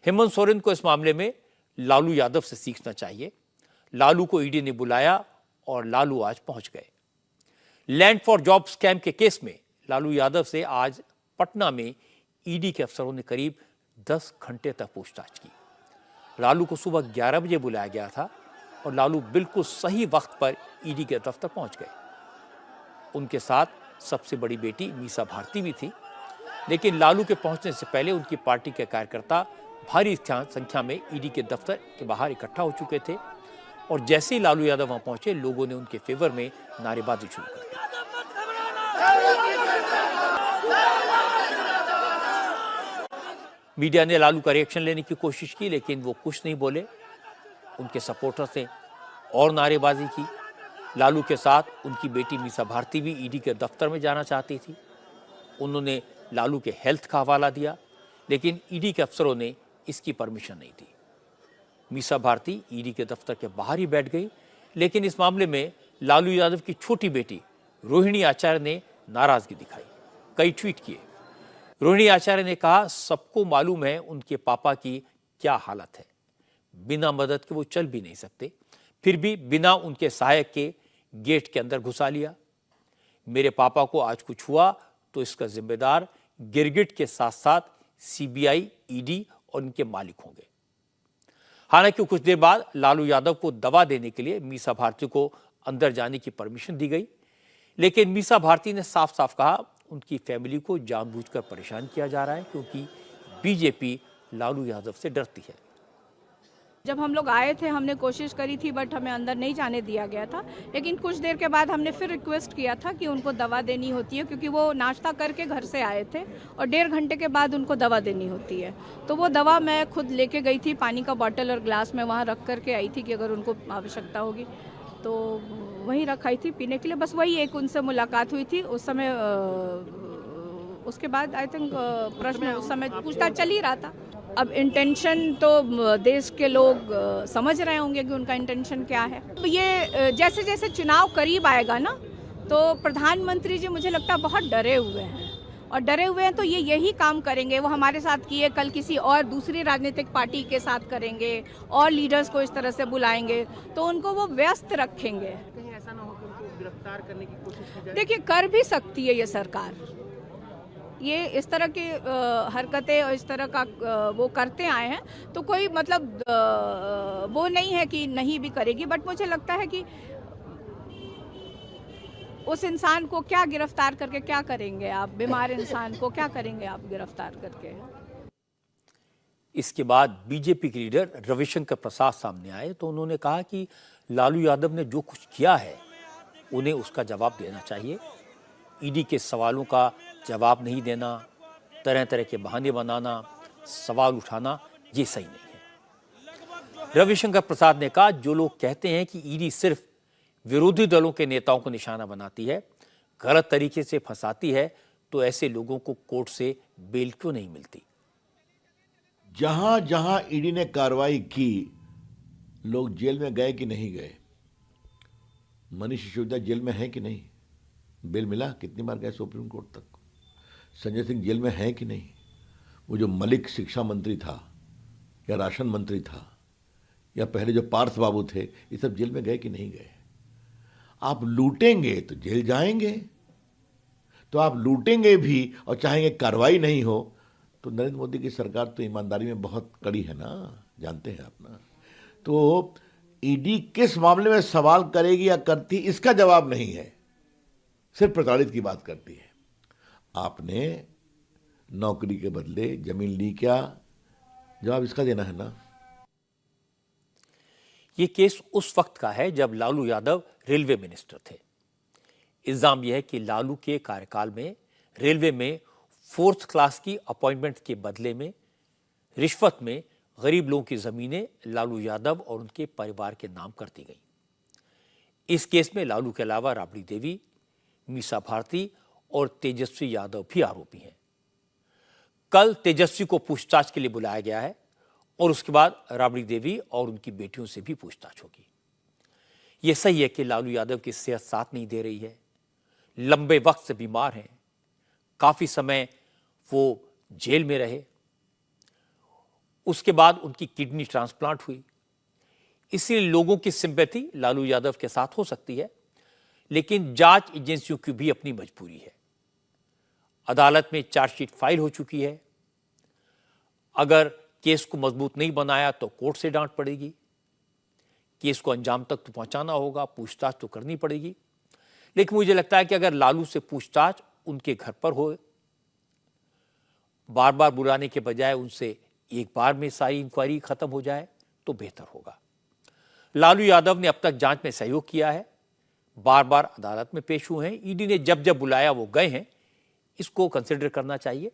हेमंत सोरेन को इस मामले में लालू यादव से सीखना चाहिए। लालू को ईडी ने बुलाया और लालू आज पहुंच गए। लैंड फॉर जॉब स्कैम के केस में लालू यादव से आज पटना में ईडी के अफसरों ने करीब 10 घंटे तक पूछताछ की। लालू को सुबह 11 बजे बुलाया गया था और लालू बिल्कुल सही वक्त पर ईडी के दफ्तर पहुंच गए। उनके साथ सबसे बड़ी बेटी मीसा भारती भी थी, लेकिन लालू के पहुंचने से पहले उनकी पार्टी के कार्यकर्ता भारी संख्या में ईडी के दफ्तर के बाहर इकट्ठा हो चुके थे और जैसे ही लालू यादव वहां पहुंचे, लोगों ने उनके फेवर में नारेबाजी शुरू कर दी। मीडिया ने लालू का रिएक्शन लेने की कोशिश की, लेकिन वो कुछ नहीं बोले। उनके सपोर्टर्स ने और नारेबाजी की। लालू के साथ उनकी बेटी मीसा भारती भी ईडी के दफ्तर में जाना चाहती थी। उन्होंने लालू के हेल्थ का हवाला दिया, लेकिन ईडी के अफसरों ने इसकी परमिशन नहीं दी। मीसा भारती ईडी के दफ्तर के बाहर ही बैठ गई, लेकिन इस मामले में लालू यादव की छोटी बेटी रोहिणी आचार्य ने नाराजगी दिखाई, कई ट्वीट किए। रोहिणी आचार्य ने कहा, सबको मालूम है उनके पापा की क्या हालत है, बिना मदद के वो चल भी नहीं सकते, फिर भी बिना उनके सहायक के गेट के अंदर घुसा लिया। मेरे पापा को आज कुछ हुआ तो इसका जिम्मेदार गिरगिट के साथ साथ सीबीआई, ईडी और उनके मालिक होंगे। हालांकि कुछ देर बाद लालू यादव को दवा देने के लिए मीसा भारती को अंदर जाने की परमिशन दी गई, लेकिन मीसा भारती ने साफ साफ कहा उनकी फैमिली को जानबूझकर परेशान किया जा रहा है, क्योंकि बीजेपी लालू यादव से डरती है। जब हम लोग आए थे हमने कोशिश करी थी, बट हमें अंदर नहीं जाने दिया गया था। लेकिन कुछ देर के बाद हमने फिर रिक्वेस्ट किया था कि उनको दवा देनी होती है, क्योंकि वो नाश्ता करके घर से आए थे और 1.5 घंटे के बाद उनको दवा देनी होती है। तो वो दवा मैं खुद लेके गई थी, पानी का बॉटल और ग्लास में वहाँ रख करके आई थी कि अगर उनको आवश्यकता होगी तो वहीं रखाई थी पीने के लिए। बस वही एक उनसे मुलाकात हुई थी उस समय। उसके बाद आई थिंक प्रश्न उस समय पूछताछ चल ही रहा था। अब इंटेंशन तो देश के लोग समझ रहे होंगे कि उनका इंटेंशन क्या है। तो ये जैसे जैसे चुनाव करीब आएगा ना, तो प्रधानमंत्री जी मुझे लगता है बहुत डरे हुए हैं, और डरे हुए हैं तो ये यही काम करेंगे। वो हमारे साथ किए, कल किसी और दूसरी राजनीतिक पार्टी के साथ करेंगे और लीडर्स को इस तरह से बुलाएंगे, तो उनको वो व्यस्त रखेंगे। कहीं ऐसा ना हो कि उनको गिरफ्तार करने की कोशिश की जाए? देखिए, कर भी सकती है ये सरकार। ये इस तरह की हरकतें और इस तरह का वो करते आए हैं, तो कोई मतलब वो नहीं है कि नहीं भी करेगी। बट मुझे लगता है कि उस इंसान को क्या गिरफ्तार करके क्या करेंगे आप? बीमार इंसान को क्या करेंगे आप गिरफ्तार करके? इसके बाद बीजेपी के लीडर रविशंकर प्रसाद सामने आए, तो उन्होंने कहा कि लालू यादव ने जो कुछ किया है उन्हें उसका जवाब देना चाहिए। ईडी के सवालों का जवाब नहीं देना, तरह तरह के बहाने बनाना, सवाल उठाना, ये सही नहीं है। रविशंकर प्रसाद ने कहा, जो लोग कहते हैं कि ईडी सिर्फ विरोधी दलों के नेताओं को निशाना बनाती है, गलत तरीके से फंसाती है, तो ऐसे लोगों को कोर्ट से बेल क्यों नहीं मिलती? जहां जहां ईडी ने कार्रवाई की, लोग जेल में गए कि नहीं गए? मनीष सिसोदिया जेल में है कि नहीं? बेल मिला? कितनी बार गए सुप्रीम कोर्ट तक? संजय सिंह जेल में है कि नहीं? वो जो मलिक शिक्षा मंत्री था या राशन मंत्री था, या पहले जो पार्थ बाबू थे, ये सब जेल में गए कि नहीं गए? आप लूटेंगे तो जेल जाएंगे, तो आप लूटेंगे भी और चाहेंगे कार्रवाई नहीं हो, तो नरेंद्र मोदी की सरकार तो ईमानदारी में बहुत कड़ी है ना, जानते हैं आप ना। तो ईडी किस मामले में सवाल करेगी या करती, इसका जवाब नहीं है, सिर्फ प्रताड़ित की बात करती है। आपने नौकरी के बदले जमीन ली क्या? जवाब इसका देना है ना। ये केस उस वक्त का है जब लालू यादव रेलवे मिनिस्टर थे। इल्जाम यह है कि लालू के कार्यकाल में रेलवे में 4th क्लास की अपॉइंटमेंट के बदले में रिश्वत में गरीब लोगों की जमीनें लालू यादव और उनके परिवार के नाम कर दी गई। इस केस में लालू के अलावा राबड़ी देवी, मीसा भारती और तेजस्वी यादव भी आरोपी हैं। कल तेजस्वी को पूछताछ के लिए बुलाया गया है और उसके बाद राबड़ी देवी और उनकी बेटियों से भी पूछताछ होगी। यह सही है कि लालू यादव की सेहत साथ नहीं दे रही है, लंबे वक्त से बीमार हैं, काफी समय वो जेल में रहे। उसके बाद उनकी किडनी ट्रांसप्लांट हुई। इसलिए लोगों की सिंपैथी लालू यादव के साथ हो सकती है, लेकिन जांच एजेंसियों की भी अपनी मजबूरी है। अदालत में चार्जशीट फाइल हो चुकी है। अगर केस को मजबूत नहीं बनाया तो कोर्ट से डांट पड़ेगी। केस को अंजाम तक तो पहुंचाना होगा, पूछताछ तो करनी पड़ेगी। लेकिन मुझे लगता है कि अगर लालू से पूछताछ उनके घर पर हो, बार बार बुलाने के बजाय उनसे एक बार में सारी इंक्वायरी खत्म हो जाए तो बेहतर होगा। लालू यादव ने अब तक जांच में सहयोग किया है, बार बार अदालत में पेश हुए हैं, ईडी ने जब जब बुलाया वो गए हैं। इसको कंसिडर करना चाहिए।